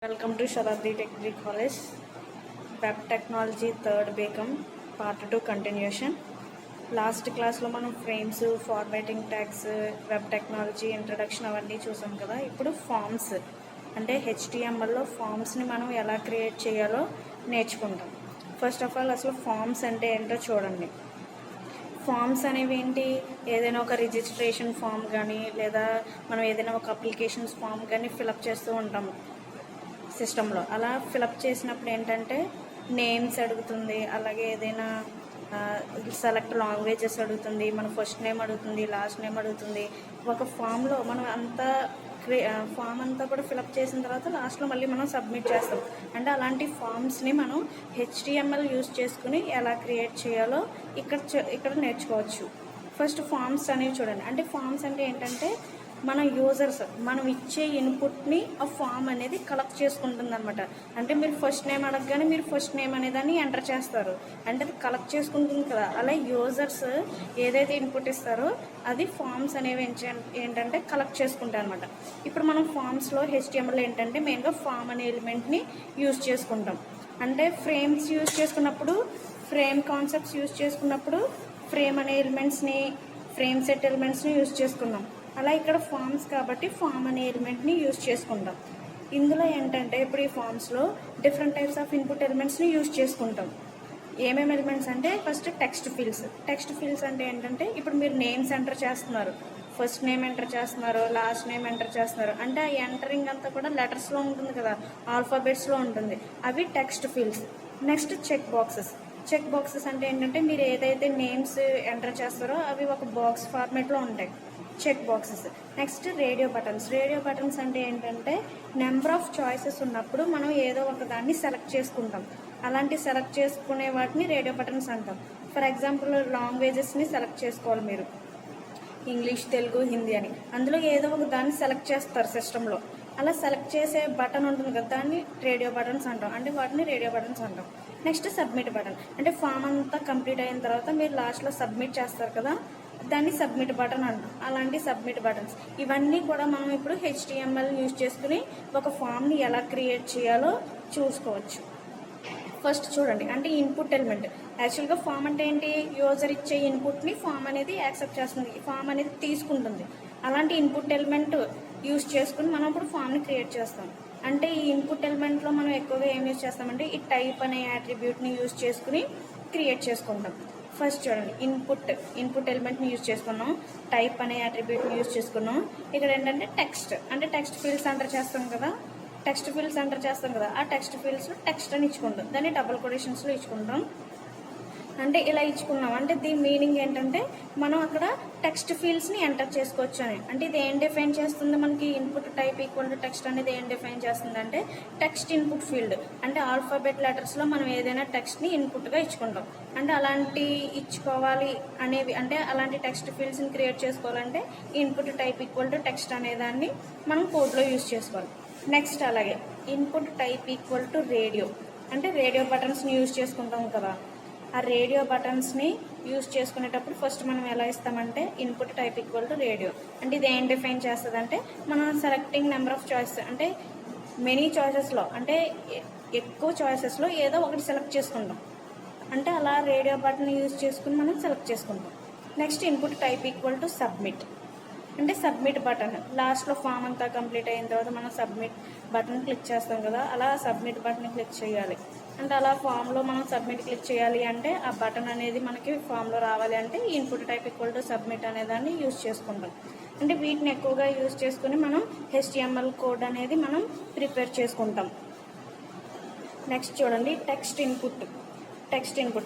Welcome to Shatabdi Technical College, Web Technology Third Become Part 2 Continuation. Last క్లాస్లో మనం frames, formatting tags, web technology introduction అవన్నీ చూసాం కదా. ఇప్పుడు ఫామ్స్ అంటే హెచ్టిఎంఎల్లో ఫామ్స్ని మనం ఎలా క్రియేట్ చేయాలో నేర్చుకుంటాం. ఫస్ట్ ఆఫ్ ఆల్ అసలు ఫామ్స్ అంటే ఏంటో చూడండి. ఫామ్స్ అనేవి ఏంటి? ఏదైనా ఒక రిజిస్ట్రేషన్ ఫామ్ కానీ లేదా మనం ఏదైనా ఒక అప్లికేషన్స్ ఫామ్ కానీ ఫిలప్ చేస్తూ ఉంటాము సిస్టంలో. అలా ఫిలప్ చేసినప్పుడు ఏంటంటే నేమ్స్ అడుగుతుంది, అలాగే ఏదైనా సెలెక్ట్ లాంగ్వేజెస్ అడుగుతుంది, మన ఫస్ట్ నేమ్ అడుగుతుంది, లాస్ట్ నేమ్ అడుగుతుంది. ఒక ఫామ్లో మనం ఫామ్ అంతా కూడా ఫిలప్ చేసిన తర్వాత లాస్ట్లో మళ్ళీ మనం సబ్మిట్ చేస్తాం. అంటే అలాంటి ఫామ్స్ని మనం హెచ్టిఎంఎల్ యూజ్ చేసుకుని ఎలా క్రియేట్ చేయాలో ఇక్కడ నేర్చుకోవచ్చు. ఫస్ట్ ఫామ్స్ అనేవి చూడండి. అంటే ఫామ్స్ అంటే ఏంటంటే మన యూజర్స్ మనం ఇచ్చే ఇన్పుట్ని ఆ ఫామ్ అనేది కలెక్ట్ చేసుకుంటుంది అనమాట. అంటే మీరు ఫస్ట్ నేమ్ అడగగానే మీరు ఫస్ట్ నేమ్ అనేదాన్ని ఎంటర్ చేస్తారు, అంటే అది కలెక్ట్ చేసుకుంటుంది కదా. అలా యూజర్స్ ఏదైతే ఇన్పుట్ ఇస్తారో అది ఫామ్స్ అనేవి ఏంటంటే కలెక్ట్ చేసుకుంటాయి అనమాట. ఇప్పుడు మనం ఫామ్స్లో హెచ్టిఎంఎల్ ఏంటంటే మెయిన్గా ఫామ్ అనే ఎలిమెంట్ని యూజ్ చేసుకుంటాం. అంటే ఫ్రేమ్స్ యూజ్ చేసుకున్నప్పుడు, ఫ్రేమ్ కాన్సెప్ట్స్ యూజ్ చేసుకున్నప్పుడు ఫ్రేమ్ అనే ఎలిమెంట్స్ని, ఫ్రేమ్ సెట్ ఎలిమెంట్స్ని యూజ్ చేసుకున్నాం. అలా ఇక్కడ ఫామ్స్ కాబట్టి ఫామ్ అనే ఎలిమెంట్ని యూజ్ చేసుకుంటాం. ఇందులో ఏంటంటే ఇప్పుడు ఈ ఫామ్స్లో డిఫరెంట్ టైప్స్ ఆఫ్ ఇన్పుట్ ఎలిమెంట్స్ని యూజ్ చేసుకుంటాం. ఏమేమి ఎలిమెంట్స్ అంటే first text fields. Text fields అంటే ఏంటంటే ఇప్పుడు మీరు నేమ్స్ ఎంటర్ చేస్తున్నారు, ఫస్ట్ నేమ్ ఎంటర్ చేస్తున్నారు, లాస్ట్ నేమ్ ఎంటర్ చేస్తున్నారు, అంటే ఆ ఎంటరింగ్ అంతా కూడా లెటర్స్లో ఉంటుంది కదా, ఆల్ఫాబెట్స్లో ఉంటుంది. అవి text fields. Next check boxes. Check boxes అంటే ఏంటంటే మీరు ఏదైతే నేమ్స్ ఎంటర్ చేస్తారో అవి ఒక బాక్స్ ఫార్మేట్లో ఉంటాయి, check boxes. Next radio buttons. Radio buttons అంటే ఏంటంటే నెంబర్ ఆఫ్ చాయిసెస్ ఉన్నప్పుడు మనం ఏదో ఒక దాన్ని సెలెక్ట్ చేసుకుంటాం. అలాంటి సెలెక్ట్ చేసుకునే వాటిని రేడియో బటన్స్ అంటాం. ఫర్ ఎగ్జాంపుల్ లాంగ్వేజెస్ని సెలెక్ట్ చేసుకోవాలి మీరు, ఇంగ్లీష్, తెలుగు, హిందీ అని. అందులో ఏదో ఒక దాన్ని సెలెక్ట్ చేస్తారు సిస్టంలో. అలా సెలెక్ట్ చేసే బటన్ ఉంటుంది కదా, దాన్ని రేడియో బటన్స్ అంటాం. అంటే వాటిని రేడియో బటన్స్ అంటాం. Next submit button. అంటే ఫామ్ అంతా కంప్లీట్ అయిన తర్వాత మీరు లాస్ట్లో సబ్మిట్ చేస్తారు కదా, దాన్ని సబ్మిట్ బటన్ అంటాం. అలాంటి సబ్మిట్ బటన్స్ ఇవన్నీ కూడా మనం ఇప్పుడు హెచ్టిఎంఎల్ యూజ్ చేసుకుని ఒక ఫామ్ని ఎలా క్రియేట్ చేయాలో చూసుకోవచ్చు. ఫస్ట్ చూడండి, అంటే ఇన్పుట్ ఎలిమెంట్. యాక్చువల్గా ఫామ్ అంటే ఏంటి? యూజర్ ఇచ్చే ఇన్పుట్ని ఫామ్ అనేది యాక్సెప్ట్ చేస్తుంది, ఫామ్ అనేది తీసుకుంటుంది. అలాంటి ఇన్పుట్ ఎలిమెంట్ యూజ్ చేసుకుని మనం ఇప్పుడు ఫామ్ని క్రియేట్ చేస్తాం. అంటే ఈ ఇన్పుట్ ఎలిమెంట్లో మనం ఎక్కువగా ఏం యూజ్ చేస్తామంటే ఈ టైప్ అనే యాట్రిబ్యూట్ని యూజ్ చేసుకుని క్రియేట్ చేసుకుంటాం. ఫస్ట్ చూడండి, ఇన్పుట్ ఎలిమెంట్ని యూజ్ చేసుకున్నాం, టైప్ అనే యాట్రిబ్యూట్ని యూజ్ చేసుకున్నాం. ఇక్కడ ఏంటంటే టెక్స్ట్, అంటే టెక్స్ట్ ఫీల్డ్స్ ఎంటర్ చేస్తాం కదా, ఆ టెక్స్ట్ ఫీల్డ్స్లో టెక్స్ట్ అని ఇచ్చుకుంటాం, దాన్ని డబుల్ కొటేషన్స్లో ఇచ్చుకుంటాం. అంటే ఇలా ఇచ్చుకున్నాం అంటే దీని మీనింగ్ ఏంటంటే మనం అక్కడ టెక్స్ట్ ఫీల్డ్స్ని ఎంటర్ చేసుకోవచ్చు అని. అంటే ఇది ఏం డిఫైన్ చేస్తుంది మనకి? Input type equal to text అనేది ఏం డిఫైన్ చేస్తుంది అంటే టెక్స్ట్ ఇన్పుట్ ఫీల్డ్. అంటే ఆల్ఫాబెట్ లెటర్స్లో మనం ఏదైనా టెక్స్ట్ని ఇన్పుట్గా ఇచ్చుకుంటాం. అంటే అలాంటి ఇచ్చుకోవాలి అనేవి, అంటే అలాంటి టెక్స్ట్ ఫీల్డ్స్ని క్రియేట్ చేసుకోవాలంటే input type equal to text అనేదాన్ని మనం కోడ్లో యూజ్ చేసుకోవాలి. నెక్స్ట్ అలాగే input type equal to radio. అంటే రేడియో బటన్స్ని యూజ్ చేసుకుంటాం కదా, ఆ రేడియో బటన్స్ని యూజ్ చేసుకునేటప్పుడు ఫస్ట్ మనం ఎలా ఇస్తామంటే input type equal to radio. అంటే ఇది ఏం డిఫైన్ చేస్తుంది అంటే మనం సెలెక్టింగ్ నెంబర్ ఆఫ్ చాయిసెస్, అంటే మెనీ చాయిసెస్లో, అంటే ఎక్కువ చాయిసెస్లో ఏదో ఒకటి సెలెక్ట్ చేసుకుంటాం. అంటే అలా రేడియో బటన్ యూజ్ చేసుకుని మనం సెలెక్ట్ చేసుకుంటాం. Next input type equal to submit. అంటే సబ్మిట్ బటన్. లాస్ట్లో ఫామ్ అంతా కంప్లీట్ అయిన తర్వాత మనం సబ్మిట్ బటన్ క్లిక్ చేస్తాం కదా, అలా సబ్మిట్ బటన్ క్లిక్ చేయాలి. అంటే అలా ఫామ్లో మనం సబ్మిట్ క్లిక్ చేయాలి అంటే ఆ బటన్ అనేది మనకి ఫామ్లో రావాలి అంటే input type equal to submit అనేదాన్ని యూజ్ చేసుకుంటాం. అంటే వీటిని ఎక్కువగా యూజ్ చేసుకుని మనం హెచ్టిఎంఎల్ కోడ్ అనేది మనం ప్రిపేర్ చేసుకుంటాం. నెక్స్ట్ చూడండి, టెక్స్ట్ ఇన్పుట్.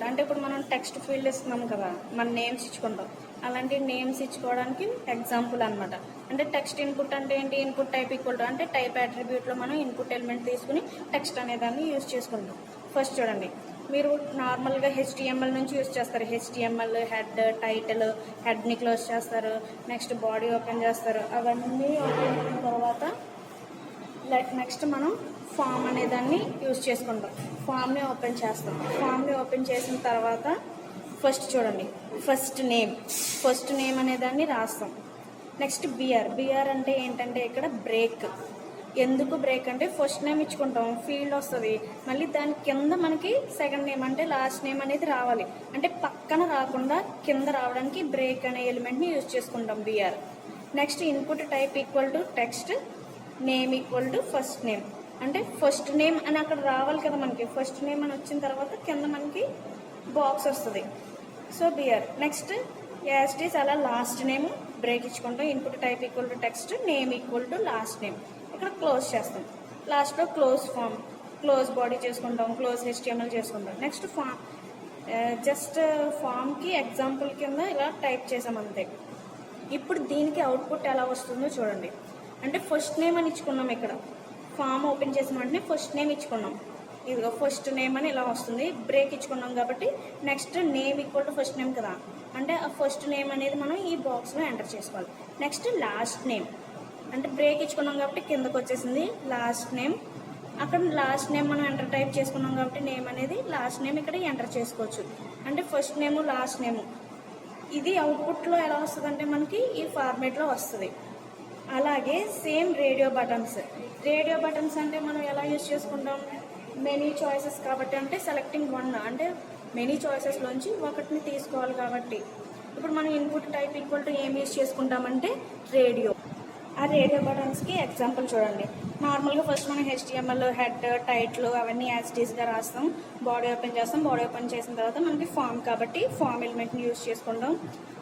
అంటే ఇప్పుడు మనం టెక్స్ట్ ఫీల్డ్ ఇస్తున్నాం కదా, మన నేమ్స్ ఇచ్చుకుంటాం. అలాంటి నేమ్స్ ఇచ్చుకోవడానికి ఎగ్జాంపుల్ అనమాట. అంటే టెక్స్ట్ ఇన్పుట్ అంటే ఏంటి? ఇన్పుట్ టైప్ ఈక్వల్ టు, అంటే టైప్ అట్రిబ్యూట్లో మనం ఇన్పుట్ ఎలిమెంట్ తీసుకుని టెక్స్ట్ అనేదాన్ని యూజ్ చేసుకుంటాం. ఫస్ట్ చూడండి, మీరు నార్మల్గా హెచ్టిఎంఎల్ నుంచి యూజ్ చేస్తారు. హెచ్టిఎంఎల్ హెడ్, టైటిల్, హెడ్ని క్లోజ్ చేస్తారు, నెక్స్ట్ బాడీ ఓపెన్ చేస్తారు. అవన్నీ ఓపెన్ అయిన తర్వాత నెక్స్ట్ మనం ఫామ్ అనేదాన్ని యూజ్ చేసుకుంటాం. ఫామ్ని ఓపెన్ చేస్తాం. ఫామ్ని ఓపెన్ చేసిన తర్వాత ఫస్ట్ చూడండి, ఫస్ట్ నేమ్ అనేదాన్ని రాస్తాం. నెక్స్ట్ బిఆర్ అంటే ఏంటంటే ఇక్కడ బ్రేక్. ఎందుకు బ్రేక్ అంటే ఫస్ట్ నేమ్ ఇచ్చుకుంటాం, ఫీల్డ్ వస్తుంది, మళ్ళీ దాని కింద మనకి సెకండ్ నేమ్ అంటే లాస్ట్ నేమ్ అనేది రావాలి. అంటే పక్కన రాకుండా కింద రావడానికి బ్రేక్ అనే ఎలిమెంట్ని యూజ్ చేసుకుంటాం BR. Next input type equal to text, name equal to first name. అంటే ఫస్ట్ నేమ్ అని అక్కడ రావాలి కదా మనకి, ఫస్ట్ నేమ్ అని వచ్చిన తర్వాత కింద మనకి బాక్స్ వస్తుంది. So BR. నెక్స్ట్ యాస్టీస్ అలా లాస్ట్ నేమ్ బ్రేక్ ఇచ్చుకుంటాం, input type equal to text, name equal to last name. ఇక్కడ క్లోజ్ చేస్తాం. లాస్ట్లో క్లోజ్ ఫామ్, క్లోజ్ బాడీ చేసుకుంటాం, క్లోజ్ HTML చేసుకుంటాం. నెక్స్ట్ ఫామ్, జస్ట్ ఫామ్కి ఎగ్జాంపుల్ కింద ఇలా టైప్ చేసాం అంతే. ఇప్పుడు దీనికి అవుట్పుట్ ఎలా వస్తుందో చూడండి. అంటే ఫస్ట్ నేమ్ అని ఇచ్చుకున్నాం, ఇక్కడ ఫామ్ ఓపెన్ చేసిన వెంటనే ఫస్ట్ నేమ్ ఇచ్చుకున్నాం, ఇదిగో ఫస్ట్ నేమ్ అని ఇలా వస్తుంది. బ్రేక్ ఇచ్చుకున్నాం కాబట్టి next name equal to first name కదా, అంటే ఆ ఫస్ట్ నేమ్ అనేది మనం ఈ బాక్స్లో ఎంటర్ చేసుకోవాలి. నెక్స్ట్ లాస్ట్ నేమ్, అంటే బ్రేక్ ఇచ్చుకున్నాం కాబట్టి కిందకు వచ్చేసింది లాస్ట్ నేమ్. అక్కడ లాస్ట్ నేమ్ మనం ఎంటర్ టైప్ చేసుకున్నాం కాబట్టి నేమ్ అనేది లాస్ట్ నేమ్ ఇక్కడ ఎంటర్ చేసుకోవచ్చు. అంటే ఫస్ట్ నేము లాస్ట్ నేము. ఇది అవుట్పుట్లో ఎలా వస్తుంది అంటే మనకి ఈ ఫార్మేట్లో వస్తుంది. అలాగే same radio buttons. Radio buttons అంటే మనం ఎలా యూజ్ చేసుకుంటాం, మెనీ చాయిసెస్ కాబట్టి, అంటే సెలెక్టింగ్ వన్, అంటే మెనీ చాయిసెస్లోంచి ఒకటిని తీసుకోవాలి కాబట్టి. ఇప్పుడు మనం ఇన్పుట్ టైప్ ఈక్వల్ టు ఏం యూజ్ చేసుకుంటామంటే రేడియో. ఆ రేడియో బటన్స్కి ఎగ్జాంపుల్ చూడండి. నార్మల్గా ఫస్ట్ మనం HTML హెడ్, టైటిల్ అవన్నీ యాస్టీస్గా రాస్తాం, బాడీ ఓపెన్ చేస్తాం. బాడీ ఓపెన్ చేసిన తర్వాత మనకి ఫామ్ కాబట్టి ఫామ్ ఎలిమెంట్ని యూజ్ చేసుకుంటాం.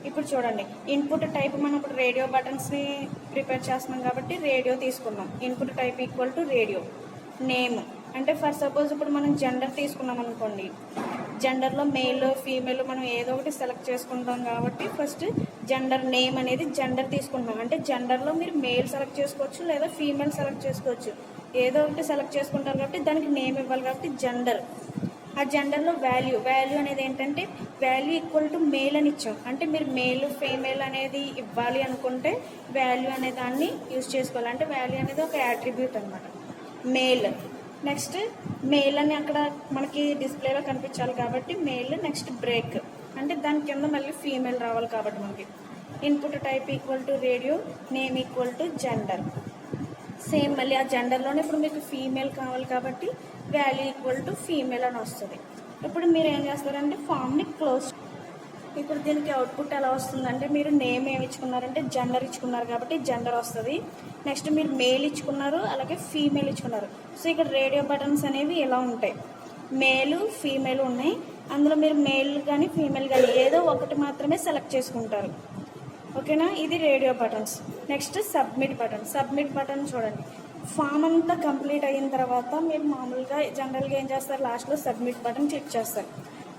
ఇప్పుడు చూడండి, ఇన్పుట్ టైప్ మనం ఇప్పుడు రేడియో బటన్స్ని ప్రిపేర్ చేస్తున్నాం కాబట్టి రేడియో తీసుకున్నాం. Input type equal to radio. Name అంటే ఫర్ సపోజ్ ఇప్పుడు మనం జెండర్ తీసుకున్నాం అనుకోండి, జెండర్లో మేల్ ఫీమేల్ మనం ఏదో ఒకటి సెలెక్ట్ చేసుకుంటాం కాబట్టి ఫస్ట్ జెండర్ నేమ్ అనేది జెండర్ తీసుకుంటాం. అంటే జెండర్లో మీరు మేల్ సెలెక్ట్ చేసుకోవచ్చు లేదా ఫీమేల్ సెలెక్ట్ చేసుకోవచ్చు, ఏదో ఒకటి సెలెక్ట్ చేసుకుంటారు కాబట్టి దానికి నేమ్ ఇవ్వాలి కాబట్టి జెండర్. ఆ జెండర్లో వాల్యూ అనేది ఏంటంటే వాల్యూ ఈక్వల్ టు మేల్ అని ఇచ్చాం. అంటే మీరు మేల్ ఫీమేల్ అనేది ఇవ్వాలి అనుకుంటే వాల్యూ అనే దాన్ని యూజ్ చేసుకోవాలి. అంటే వాల్యూ అనేది ఒక యాట్రిబ్యూట్ అనమాట, మేల్. నెక్స్ట్ మెయిల్ అని అక్కడ మనకి డిస్ప్లేలో కనిపించాలి కాబట్టి మెయిల్. నెక్స్ట్ బ్రేక్ అంటే దాని కింద మళ్ళీ ఫీమేల్ రావాలి కాబట్టి మనకి. Input type equal to radio, name equal to gender. Same మళ్ళీ ఆ జెండర్లోనే ఇప్పుడు మీకు ఫీమేల్ కావాలి కాబట్టి వాల్యూ ఈక్వల్ టు ఫీమేల్ అని వస్తుంది. ఇప్పుడు మీరు ఏం చేస్తారంటే ఫామ్ని క్లోజ్. ఇప్పుడు దీనికి అవుట్పుట్ ఎలా వస్తుందంటే మీరు నేమ్ ఏమి ఇచ్చుకున్నారంటే జెండర్ ఇచ్చుకున్నారు కాబట్టి జెండర్ వస్తుంది. నెక్స్ట్ మీరు మేల్ ఇచ్చుకున్నారు, అలాగే ఫీమేల్ ఇచ్చుకున్నారు. సో ఇక్కడ రేడియో బటన్స్ అనేవి ఎలా ఉంటాయి, మేలు ఫీమేల్ ఉన్నాయి. అందులో మీరు మేల్ కానీ ఫీమేల్ కానీ ఏదో ఒకటి మాత్రమే సెలెక్ట్ చేసుకుంటారు. ఓకేనా, ఇది radio buttons. Next submit button. Submit button చూడండి, ఫామ్ అంతా కంప్లీట్ అయిన తర్వాత మీరు మామూలుగా జనరల్గా ఏం చేస్తారు, లాస్ట్లో సబ్మిట్ బటన్ క్లిక్ చేస్తారు.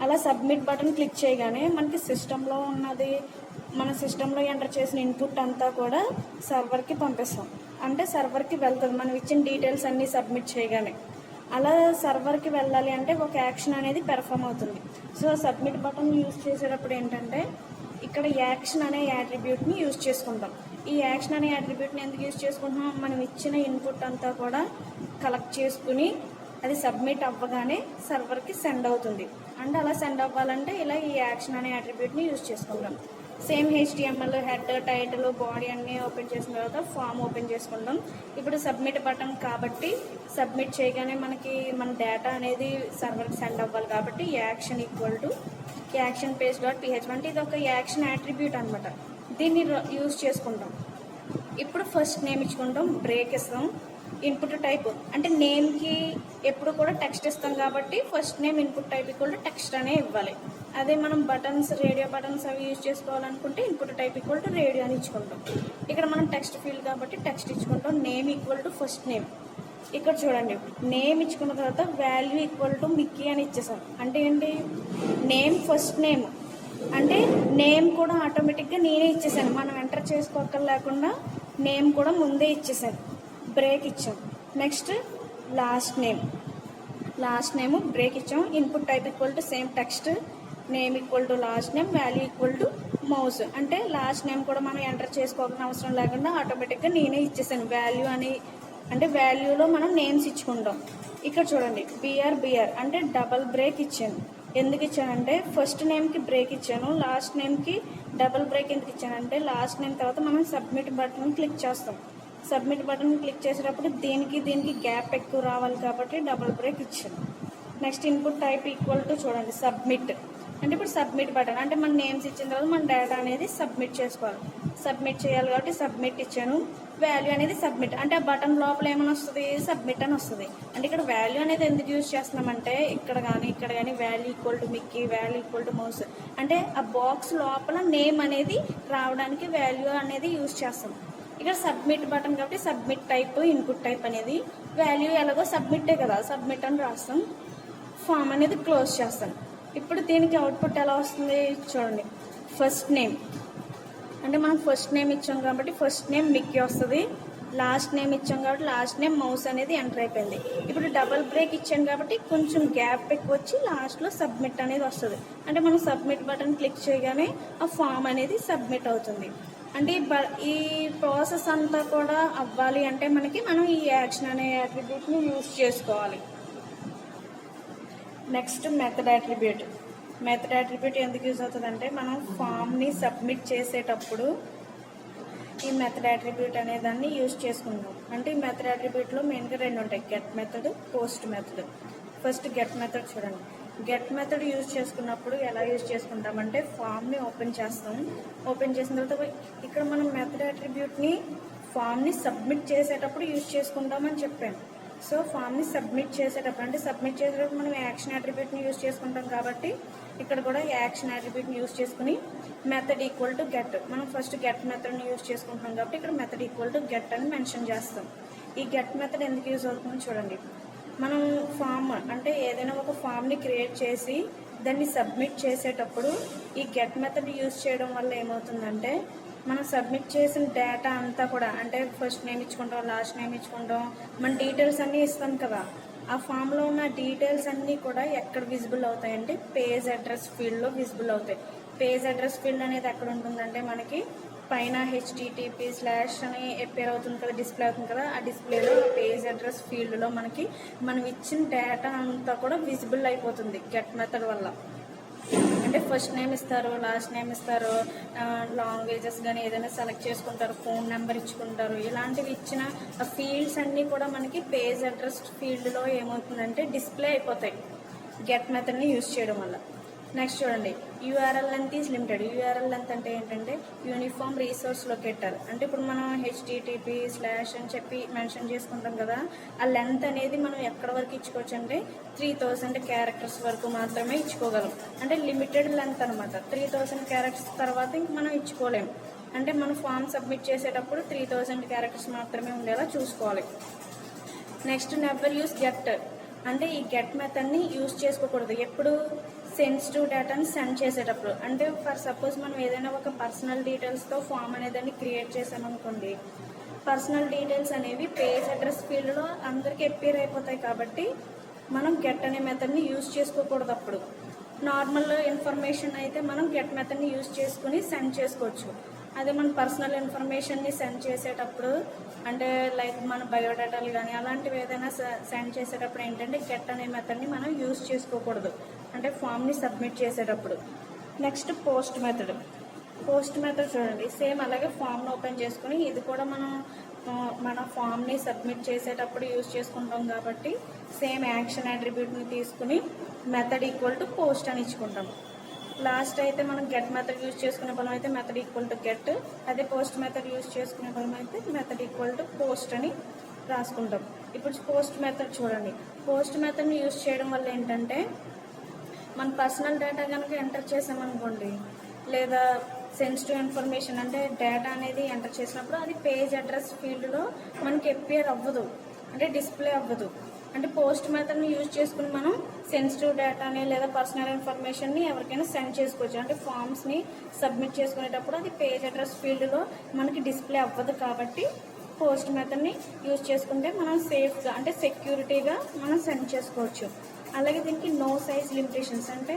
అలా సబ్మిట్ బటన్ క్లిక్ చేయగానే మనకి సిస్టంలో ఉన్నది, మన సిస్టంలో ఎంటర్ చేసిన ఇన్పుట్ అంతా కూడా సర్వర్కి పంపిస్తాం. అంటే సర్వర్కి వెళ్తుంది మనం ఇచ్చిన డీటెయిల్స్ అన్నీ సబ్మిట్ చేయగానే. అలా సర్వర్కి వెళ్ళాలి అంటే ఒక యాక్షన్ అనేది పెర్ఫామ్ అవుతుంది. సో సబ్మిట్ బటన్ యూజ్ చేసేటప్పుడు ఏంటంటే ఇక్కడ యాక్షన్ అనే యాట్రిబ్యూట్ని యూజ్ చేసుకుంటాం. ఈ యాక్షన్ అనే యాట్రిబ్యూట్ని ఎందుకు యూజ్ చేసుకుంటున్నాం, మనం ఇచ్చిన ఇన్పుట్ అంతా కూడా కలెక్ట్ చేసుకుని అది సబ్మిట్ అవ్వగానే సర్వర్కి సెండ్ అవుతుంది. అంటే అలా సెండ్ అవ్వాలంటే ఇలా ఈ యాక్షన్ అనే యాట్రిబ్యూట్ని యూజ్ చేసుకుంటాం. Same HTML head, title, body అన్నీ ఓపెన్ చేసిన తర్వాత ఫామ్ ఓపెన్ చేసుకుంటాం. ఇప్పుడు సబ్మిట్ బటన్ కాబట్టి సబ్మిట్ చేయగానే మనకి మన డేటా అనేది సర్వర్కి సెండ్ అవ్వాలి కాబట్టి action equal to action page dot PHP. అంటే ఇది ఒక యాక్షన్ యాట్రిబ్యూట్ అనమాట, దీన్ని యూజ్ చేసుకుంటాం. ఇప్పుడు ఫస్ట్ నేమ్ ఇచ్చుకుంటాం, బ్రేక్ ఇస్తాం. ఇన్పుట్ టైప్ అంటే నేమ్కి ఎప్పుడు కూడా టెక్స్ట్ ఇస్తాం కాబట్టి first name input type equal to text అనే ఇవ్వాలి. అదే మనం బటన్స్, రేడియో బటన్స్ అవి యూజ్ చేసుకోవాలనుకుంటే input type equal to radio అని ఇచ్చుకుంటాం. ఇక్కడ మనం టెక్స్ట్ ఫీల్డ్ కాబట్టి టెక్స్ట్ ఇచ్చుకుంటాం. Name equal to first name. ఇక్కడ చూడండి, నేమ్ ఇచ్చుకున్న తర్వాత వాల్యూ ఈక్వల్ టు మిక్కీ అని ఇచ్చేసాం. అంటే ఏంటి, నేమ్ ఫస్ట్ నేమ్ అంటే నేమ్ కూడా ఆటోమేటిక్గా నేనే ఇచ్చేసాను, మనం ఎంటర్ చేసుకోకర్ లేకుండా నేమ్ కూడా ముందే ఇచ్చేసాను. బ్రేక్ ఇచ్చాం. నెక్స్ట్ లాస్ట్ నేమ్ బ్రేక్ ఇచ్చాం. Input type equal to same text, name equal to last name, value equal to mouse. అంటే లాస్ట్ నేమ్ కూడా మనం ఎంటర్ చేసుకోవాల్సిన అవసరం లేకుండా ఆటోమేటిక్గా నేనే ఇచ్చేసాను వాల్యూ అని. అంటే వాల్యూలో మనం నేమ్స్ ఇచ్చుకుంటాం. ఇక్కడ చూడండి, బిఆర్ అంటే డబల్ బ్రేక్ ఇచ్చాను. ఎందుకు ఇచ్చానంటే ఫస్ట్ నేమ్కి బ్రేక్ ఇచ్చాను, లాస్ట్ నేమ్కి డబల్ బ్రేక్ ఎందుకు ఇచ్చానంటే లాస్ట్ నేమ్ తర్వాత మనం సబ్మిట్ బటన్ క్లిక్ చేస్తాం. సబ్మిట్ బటన్ క్లిక్ చేసేటప్పుడు దీనికి గ్యాప్ ఎక్కువ రావాలి కాబట్టి డబుల్ బ్రేక్ ఇచ్చాను. Next input type equal to చూడండి సబ్మిట్. అంటే ఇప్పుడు సబ్మిట్ బటన్ అంటే మన నేమ్స్ ఇచ్చిన తర్వాత మన డేటా అనేది సబ్మిట్ చేసుకోవాలి. సబ్మిట్ చేయాలి కాబట్టి సబ్మిట్ ఇచ్చాను. వాల్యూ అనేది సబ్మిట్ అంటే ఆ బటన్ లోపల ఏమైనా వస్తుంది, సబ్మిట్ అని వస్తుంది. అంటే ఇక్కడ వాల్యూ అనేది ఎందుకు యూజ్ చేస్తున్నామంటే ఇక్కడ కానీ value equal to Mickey, value equal to mouse అంటే ఆ బాక్స్ లోపల నేమ్ అనేది రావడానికి వాల్యూ అనేది యూజ్ చేస్తాం. ఇక్కడ సబ్మిట్ బటన్ కాబట్టి సబ్మిట్ టైప్ ఇన్పుట్ టైప్ అనేది వాల్యూ ఎలాగో సబ్మిట్టే కదా, సబ్మిట్ అని రాస్తాం. ఫామ్ అనేది క్లోజ్ చేస్తాను. ఇప్పుడు దీనికి అవుట్పుట్ ఎలా వస్తుంది చూడండి. ఫస్ట్ నేమ్ అంటే మనం ఫస్ట్ నేమ్ ఇచ్చాం కాబట్టి ఫస్ట్ నేమ్ మిక్కీ వస్తుంది. లాస్ట్ నేమ్ ఇచ్చాం కాబట్టి లాస్ట్ నేమ్ మౌస్ అనేది ఎంటర్ అయిపోయింది. ఇప్పుడు డబల్ బ్రేక్ ఇచ్చాను కాబట్టి కొంచెం గ్యాప్ ఎక్కువ వచ్చి లాస్ట్లో సబ్మిట్ అనేది వస్తుంది. అంటే మనం సబ్మిట్ బటన్ క్లిక్ చేయగానే ఆ ఫామ్ అనేది సబ్మిట్ అవుతుంది. అంటే ఈ ప్రాసెస్ అంతా కూడా అవ్వాలి అంటే మనం ఈ యాక్షన్ అనే అట్రిబ్యూట్ని యూజ్ చేసుకోవాలి. Next method attribute. Method attribute ఎందుకు యూజ్ అవుతుందంటే మనం ఫామ్ని సబ్మిట్ చేసేటప్పుడు ఈ మెథడ్ అట్రిబ్యూట్ అనే దాన్ని యూజ్ చేసుకుంటాం. అంటే ఈ మెథడ్ అట్రిబ్యూట్లో మెయిన్గా రెండు ఉంటాయి, get method, post method. First get method చూడండి. గెట్ మెథడ్ యూజ్ చేసుకున్నప్పుడు ఎలా యూజ్ చేసుకుంటామంటే ఫామ్ని ఓపెన్ చేస్తాం. ఓపెన్ చేసిన తర్వాత ఇక్కడ మనం మెథడ్ అట్రిబ్యూట్ని ఫామ్ని సబ్మిట్ చేసేటప్పుడు యూజ్ చేసుకుంటామని చెప్పాను. సో ఫామ్ని సబ్మిట్ చేసేటప్పుడు మనం యాక్షన్ అట్రిబ్యూట్ని యూజ్ చేసుకుంటాం కాబట్టి ఇక్కడ కూడా యాక్షన్ అట్రిబ్యూట్ని యూజ్ చేసుకుని మెథడ్ ఈక్వల్ టు గెట్. మనం ఫస్ట్ గెట్ మెథడ్ని యూజ్ చేసుకుంటున్నాం కాబట్టి ఇక్కడ మెథడ్ ఈక్వల్ టు గెట్ అని మెన్షన్ చేస్తాం. ఈ గెట్ మెథడ్ ఎందుకు యూజ్ అవుతుందో చూడండి. మనం ఫామ్ అంటే ఏదైనా ఒక ఫామ్ని క్రియేట్ చేసి దాన్ని సబ్మిట్ చేసేటప్పుడు ఈ గెట్ మెథడ్ యూజ్ చేయడం వల్ల ఏమవుతుందంటే మనం సబ్మిట్ చేసిన డేటా అంతా కూడా అంటే ఫస్ట్ నేమ్ ఇచ్చుకుంటాం, లాస్ట్ నేమ్ ఇచ్చుకుంటాం, మన డీటెయిల్స్ అన్నీ ఇస్తాం కదా, ఆ ఫామ్లో ఉన్న డీటెయిల్స్ అన్నీ కూడా ఎక్కడ విజిబుల్ అవుతాయి అంటే పేజ్ అడ్రస్ ఫీల్డ్లో విజిబుల్ అవుతాయి. పేజ్ అడ్రస్ ఫీల్డ్ అనేది ఎక్కడ ఉంటుందంటే మనకి పైన http/ అని అపేర్ అవుతుంది కదా, డిస్ప్లే అవుతుంది కదా, ఆ డిస్ప్లేలో పేజ్ అడ్రస్ ఫీల్డ్లో మనం ఇచ్చిన డేటా అంతా కూడా విజిబుల్ అయిపోతుంది గెట్ మెథడ్ వల్ల. అంటే ఫస్ట్ నేమ్ ఇస్తారు, లాస్ట్ నేమ్ ఇస్తారు, లాంగ్వేజెస్ కానీ ఏదైనా సెలెక్ట్ చేసుకుంటారు, ఫోన్ నెంబర్ ఇచ్చుకుంటారు, ఇలాంటివి ఇచ్చిన ఆ ఫీల్డ్స్ అన్నీ కూడా మనకి పేజ్ అడ్రస్ ఫీల్డ్లో ఏమవుతుందంటే డిస్ప్లే అయిపోతాయి గెట్ మెథడ్ని యూజ్ చేయడం వల్ల. నెక్స్ట్ చూడండి, URL length is limited. URL length అంటే ఏంటంటే యూనిఫామ్ రీసోర్స్ లొకేటర్. అంటే ఇప్పుడు మనం http/ అని చెప్పి మెన్షన్ చేసుకుంటాం కదా, ఆ లెంత్ అనేది మనం ఎక్కడ వరకు ఇచ్చుకోవచ్చు అంటే 3000 క్యారెక్టర్స్ వరకు మాత్రమే ఇచ్చుకోగలం. అంటే లిమిటెడ్ లెంత్ అనమాట. 3000 క్యారెక్టర్స్ తర్వాత ఇంక మనం ఇచ్చుకోలేము. అంటే మనం ఫామ్ సబ్మిట్ చేసేటప్పుడు 3000 క్యారెక్టర్స్ మాత్రమే ఉండేలా చూసుకోవాలి. Next never use get. అంటే ఈ గెట్ మెథడ్ని యూజ్ చేసుకోకూడదు ఎప్పుడు సెన్సిటివ్ డేటాని సెండ్ చేసేటప్పుడు. అంటే ఫర్ సపోజ్ మనం ఏదైనా ఒక పర్సనల్ డీటెయిల్స్తో ఫామ్ అనేదాన్ని క్రియేట్ చేసామనుకోండి, పర్సనల్ డీటెయిల్స్ అనేవి పేజ్ అడ్రస్ ఫీల్డ్లో అందరికీ అపీర్ అయిపోతాయి కాబట్టి మనం గెట్ అనే మెథడ్ని యూజ్ చేసుకోకూడదు. అప్పుడు నార్మల్ ఇన్ఫర్మేషన్ అయితే మనం గెట్ మెథడ్ని యూజ్ చేసుకుని సెండ్ చేసుకోవచ్చు. అదే మన పర్సనల్ ఇన్ఫర్మేషన్ని సెండ్ చేసేటప్పుడు అంటే లైక్ మన బయోడేటాలు కానీ అలాంటివి ఏదైనా సెండ్ చేసేటప్పుడు ఏంటంటే గెట్ అనే మెథడ్ని మనం యూజ్ చేసుకోకూడదు అంటే ఫామ్ని సబ్మిట్ చేసేటప్పుడు. Next post method. Post method చూడండి, సేమ్ అలాగే ఫామ్ని ఓపెన్ చేసుకుని ఇది కూడా మన ఫామ్ని సబ్మిట్ చేసేటప్పుడు యూజ్ చేసుకుంటాం కాబట్టి సేమ్ యాక్షన్ అట్రిబ్యూట్ని తీసుకుని మెథడ్ ఈక్వల్ టు పోస్ట్ అని ఇచ్చుకుంటాం. లాస్ట్ అయితే మనం గెట్ మెథడ్ యూజ్ చేసుకునే బలం అయితే మెథడ్ ఈక్వల్ టు గెట్, అదే పోస్ట్ మెథడ్ యూజ్ చేసుకునే బలం అయితే మెథడ్ ఈక్వల్ టు పోస్ట్ అని రాసుకుంటాం. ఇప్పుడు పోస్ట్ మెథడ్ చూడండి. పోస్ట్ మెథడ్ని యూజ్ చేయడం వల్ల ఏంటంటే మన పర్సనల్ డేటా కనుక ఎంటర్ చేసామనుకోండి, లేదా సెన్సిటివ్ ఇన్ఫర్మేషన్ అంటే డేటా అనేది ఎంటర్ చేసినప్పుడు అది పేజ్ అడ్రస్ ఫీల్డ్లో మనకి అపియర్ అవ్వదు, అంటే డిస్ప్లే అవ్వదు. అంటే పోస్ట్ మెథడ్ని యూజ్ చేసుకుని మనం సెన్సిటివ్ డేటాని లేదా పర్సనల్ ఇన్ఫర్మేషన్ని ఎవరికైనా సెండ్ చేసుకోవచ్చు. అంటే ఫామ్స్ని సబ్మిట్ చేసుకునేటప్పుడు అది పేజ్ అడ్రస్ ఫీల్డ్లో మనకి డిస్ప్లే అవ్వదు కాబట్టి పోస్ట్ మెథడ్ని యూజ్ చేసుకుంటే మనం సేఫ్గా అంటే సెక్యూరిటీగా మనం సెండ్ చేసుకోవచ్చు. అలాగే దీనికి నో సైజ్ లిమిటేషన్స్. అంటే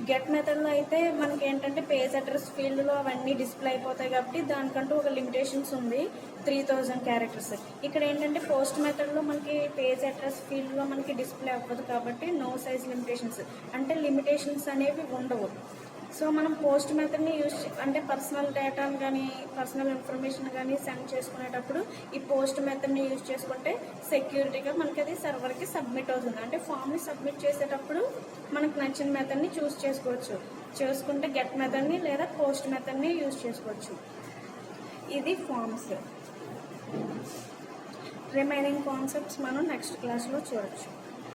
గెట్ మెథడ్లో అయితే మనకి ఏంటంటే పేజ్ అడ్రస్ ఫీల్డ్లో అవన్నీ డిస్ప్లే అయిపోతాయి కాబట్టి దానికంటూ ఒక లిమిటేషన్స్ ఉంది 3000 క్యారెక్టర్స్. ఇక్కడ ఏంటంటే పోస్ట్ మెథడ్లో మనకి పేజ్ అడ్రస్ ఫీల్డ్లో మనకి డిస్ప్లే అవ్వదు కాబట్టి నో సైజ్ లిమిటేషన్స్ అంటే లిమిటేషన్స్ అనేవి ఉండవు. సో మనం పోస్ట్ మెథడ్ని అంటే పర్సనల్ డేటాను కానీ పర్సనల్ ఇన్ఫర్మేషన్ కానీ సెండ్ చేసుకునేటప్పుడు ఈ పోస్ట్ మెథడ్ని యూజ్ చేసుకుంటే సెక్యూరిటీగా మనకి అది సర్వర్కి సబ్మిట్ అవుతుంది. అంటే ఫామ్ని సబ్మిట్ చేసేటప్పుడు మనకు నచ్చిన మెథడ్ని చూస్ చేసుకుంటే గెట్ మెథడ్ని లేదా పోస్ట్ మెథడ్ని యూజ్ చేసుకోవచ్చు. ఇది ఫామ్స్. రిమైనింగ్ కాన్సెప్ట్స్ మనం నెక్స్ట్ క్లాస్లో చూడొచ్చు.